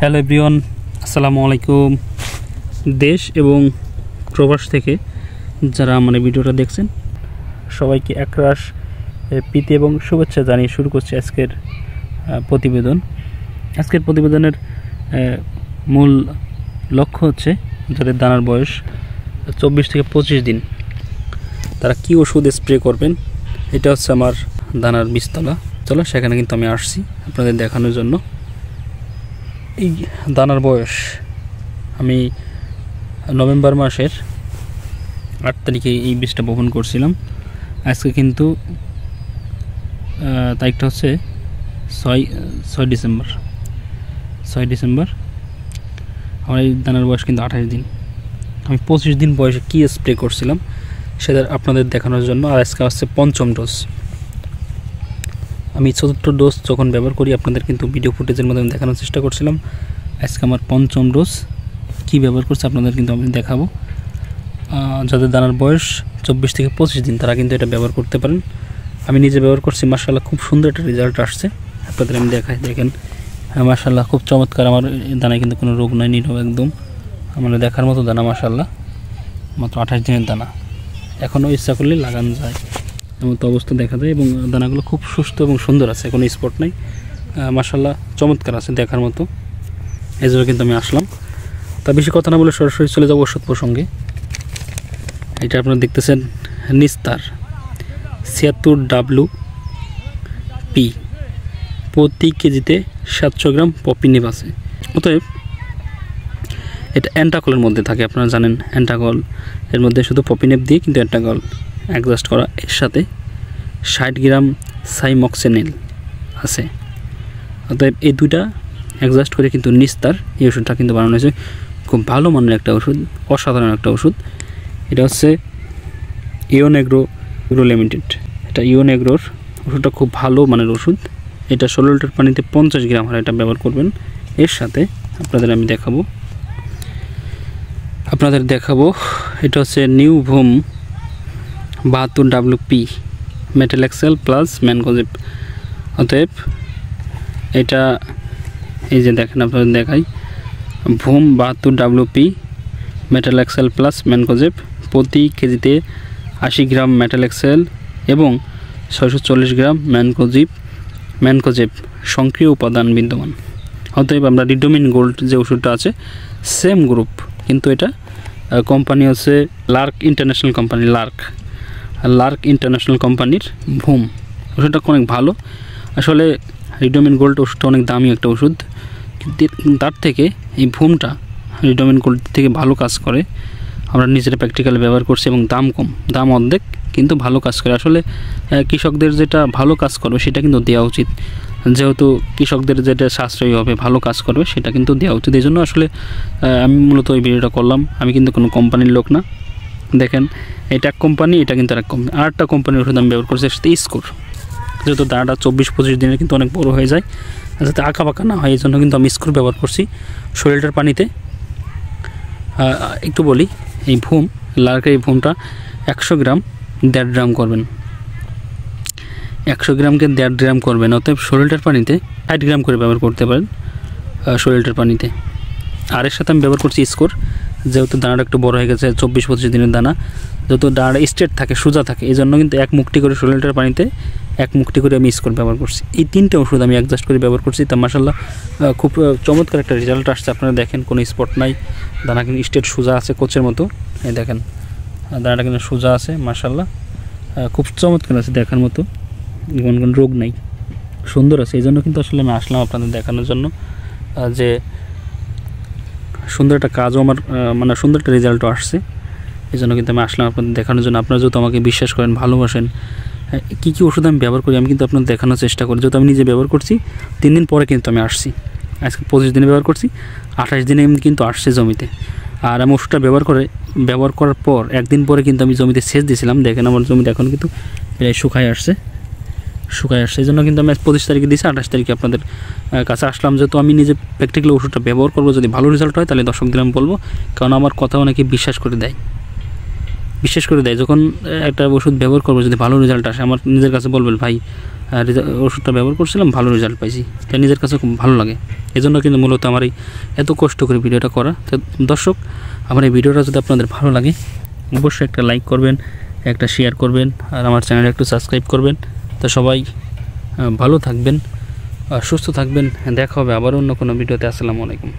Hello everyone, আসসালামু আলাইকুম। দেশ এবং প্রবাস থেকে যারা আমার ভিডিওটা দেখছেন সবাইকে একরাশ প্রীতি এবং শুভেচ্ছা জানিয়ে শুরু করছি আজকের প্রতিবেদন। আজকের প্রতিবেদনের মূল লক্ষ্য হচ্ছে যাদের দানার বয়স 24 থেকে 25 দিন তারা কি ওষুধ স্প্রে করবেন। এটা হচ্ছে আমার দানার বীজতলা। চলো সেখানে কিন্তু আমি আসছি আপনাদের দেখানোর জন্য। এই দানার বয়স আমি নভেম্বর মাসের 8 তারিখে এই বীজটা বপন করছিলাম। আজকে কিন্তু তারিখটা হচ্ছে 6 ডিসেম্বর। আমার এই দানার বয়স কিন্তু 28 দিন। আমি 25 দিন বয়সে কী স্প্রে করছিলাম সেটা আপনাদের দেখানোর জন্য। আর আজকে আসছে 5ম ডোজ। আমি 4র্থ ডোজ যখন ব্যবহার করি আপনাদের কিন্তু ভিডিও ফুটেজের মাধ্যমে দেখানোর চেষ্টা করছিলাম। আজকে আমার 5ম ডোজ কী ব্যবহার করছে আপনাদের কিন্তু আমি দেখাবো। যাদের দানার বয়স 24 থেকে 25 দিন তারা কিন্তু এটা ব্যবহার করতে পারেন। আমি নিজে ব্যবহার করছি, মাশাআল্লাহ খুব সুন্দর একটা রেজাল্ট আসছে। আপনাদের আমি দেখাই, দেখেন মাশাআল্লাহ খুব চমৎকার। আমার দানায় কিন্তু কোনো রোগ নাই, নীরব একদম আমার দেখার মতো দানা। মাশাআল্লাহ মাত্র 28 দিনের দানা, এখনও ইচ্ছা করলে লাগানো যায় এমন তো অবস্থা দেখা যায়। এবং দানাগুলো খুব সুস্থ এবং সুন্দর আছে, কোনো স্পট নাই। মাশাআল্লাহ চমৎকার আছে দেখার মতো। এই জন্য কিন্তু আমি আসলাম। তা বেশি কথা না বলে সরাসরি চলে যাবো ওষুধ প্রসঙ্গে। এটা আপনারা দেখতেছেন নিস্তার 76WP, প্রতি কেজিতে 700 গ্রাম পপিনিপ আছে। অতএব এটা অ্যান্টাকলের মধ্যে থাকে, আপনারা জানেন অ্যান্টাকল এর মধ্যে শুধু পপিনিপ দিয়ে কিন্তু অ্যান্টাকল অ্যাডজাস্ট করা। এর সাথে 60 গ্রাম সাইমক্সেনিল আছে। অতএব এই দুইটা অ্যাডজাস্ট করে কিন্তু নিস্তার এই ওষুধটা কিন্তু বানানো হয়েছে। খুব ভালো মানের একটা ওষুধ, অসাধারণ একটা ওষুধ। এটা হচ্ছে ইওন এগ্রো লিমিটেড। এটা ইওন এগ্রোর ওষুধটা খুব ভালো মানের ওষুধ। এটা 16 লিটার পানিতে 50 গ্রাম হারে এটা ব্যবহার করবেন। এর সাথে আপনাদের দেখাবো এটা হচ্ছে নিউ ভুম 72WP মেটালেক্সেল প্লাস ম্যানকোজেব। অতএব এটা এই যে দেখেন আপনাদের দেখাই, ভুম 72WP মেটালেক্সেল প্লাস ম্যানকোজেব, প্রতি কেজিতে 80 গ্রাম মেটালেক্সেল এবং 640 গ্রাম ম্যানকোজেব সক্রিয় উপাদান বিদ্যমান। অতএব আমরা রিডোমিন গোল্ড যে ওষুধটা আছে সেম গ্রুপ, কিন্তু এটা কোম্পানি হচ্ছে Lark international company. Lark international কোম্পানির ভুম ওষুধটা অনেক ভালো। আসলে রিডোমিন গোল্ড ওষুধটা অনেক দামি একটা ওষুধ, তার থেকে এই ভুমটা রিডোমিন গোল্ড থেকে ভালো কাজ করে। আমরা নিজেরা প্র্যাকটিক্যালি ব্যবহার করছি এবং দাম কম, দাম অর্ধেক, কিন্তু ভালো কাজ করে। আসলে কৃষকদের যেটা ভালো কাজ করবে সেটা কিন্তু দেওয়া উচিত। যেহেতু কৃষকদের যেটা সাশ্রয়ী হবে, ভালো কাজ করবে, সেটা কিন্তু দেওয়া উচিত। এই জন্য আসলে আমি মূলত এই ভিডিওটা করলাম। আমি কিন্তু কোনো কোম্পানির লোক না। দেখেন এটা এক কোম্পানি, এটা কিন্তু আরেক কোম্পানি। আরেকটা কোম্পানির ওষুধ আমি ব্যবহার করছি, সেটা স্কোর। যেহেতু দানাটা 24-25 দিনে কিন্তু অনেক বড়ো হয়ে যায়, যাতে আঁকা বাঁকা না হয় এই জন্য কিন্তু আমি স্কোর ব্যবহার করছি 16 লিটার পানিতে। একটু বলি, এই ভুম লার্কের এই ভুমটা 100 গ্রাম 1.5 গ্রাম করবেন। 100 গ্রামকে 1.5 গ্রাম করবেন। অতএব 16 লিটার পানিতে 8 গ্রাম করে ব্যবহার করতে পারেন 16 লিটার পানিতে। আর এর সাথে আমি ব্যবহার করছি স্কোর। যেহেতু দানাটা একটু বড় হয়ে গেছে, 24-25 দিনের দানা, যেহেতু দানাটা স্ট্রেট থাকে, সোজা থাকে, এই জন্য কিন্তু 1 মুঠি করে 16 লিটার পানিতে 1 মুঠি করে আমি স্কোর ব্যবহার করছি। এই 3টে ওষুধ আমি অ্যাডজাস্ট করে ব্যবহার করছি। তা মাশাআল্লাহ খুব চমৎকার একটা রেজাল্ট আসছে। আপনারা দেখেন কোনো স্পট নাই, দানা কিন্তু স্ট্রেট সোজা আছে কোচের মতো। এই দেখেন দানাটা কিন্তু সোজা আছে, মাশাআল্লাহ খুব চমৎকার আছে দেখার মতো, কোনো রোগ নাই, সুন্দর আছে। এই জন্য কিন্তু আসলে আমি আসলাম আপনাদের দেখানোর জন্য যে সুন্দর একটা কাজও আমার মানে সুন্দর একটা রেজাল্টও আসছে। এই জন্য কিন্তু আমি আসলাম আপনাদের দেখানোর জন্য। আপনারা যেহেতু আমাকে বিশ্বাস করেন, ভালোবাসেন, কী কী ওষুধ আমি ব্যবহার করি আমি কিন্তু আপনাদের দেখানোর চেষ্টা করি। যেহেতু আমি নিজে ব্যবহার করছি, 3 দিন পরে কিন্তু আমি আসছি। আজকে 25 দিনে ব্যবহার করছি, 28 দিনে কিন্তু আসছে জমিতে। আর আমি ওষুধটা ব্যবহার করার পর 1 দিন পরে কিন্তু আমি জমিতে সেচ দিয়েছিলাম। দেখেন আমার জমিতে এখন কিন্তু প্রায় শুকায় আসছে। এই জন্য কিন্তু আমি 25 তারিখে দিয়েছি, 28 তারিখে আপনাদের কাছে আসলাম। যেহেতু আমি নিজে প্র্যাকটিক্যালি ওষুধটা ব্যবহার করবো, যদি ভালো রেজাল্ট হয় তাহলে দর্শকদের আমি বলবো। কারণ আমার কথা অনেকে বিশ্বাস করে দেয়। যখন একটা ওষুধ ব্যবহার করবো, যদি ভালো রেজাল্ট আসে আমার নিজের কাছে বলবেন, ভাই ওষুধটা ব্যবহার করছিলাম, ভালো রেজাল্ট পাইছি, তাই নিজের কাছে খুব ভালো লাগে। এজন্য কিন্তু মূলত আমার এই এত কষ্ট করে ভিডিওটা করা। তো দর্শক, আমার এই ভিডিওটা যদি আপনাদের ভালো লাগে অবশ্যই একটা লাইক করবেন, একটা শেয়ার করবেন, আর আমার চ্যানেলে একটু সাবস্ক্রাইব করবেন। তো সবাই ভালো থাকবেন, সুস্থ থাকবেন। দেখা হবে আবার অন্য কোনো ভিডিওতে। আসসালামু আলাইকুম।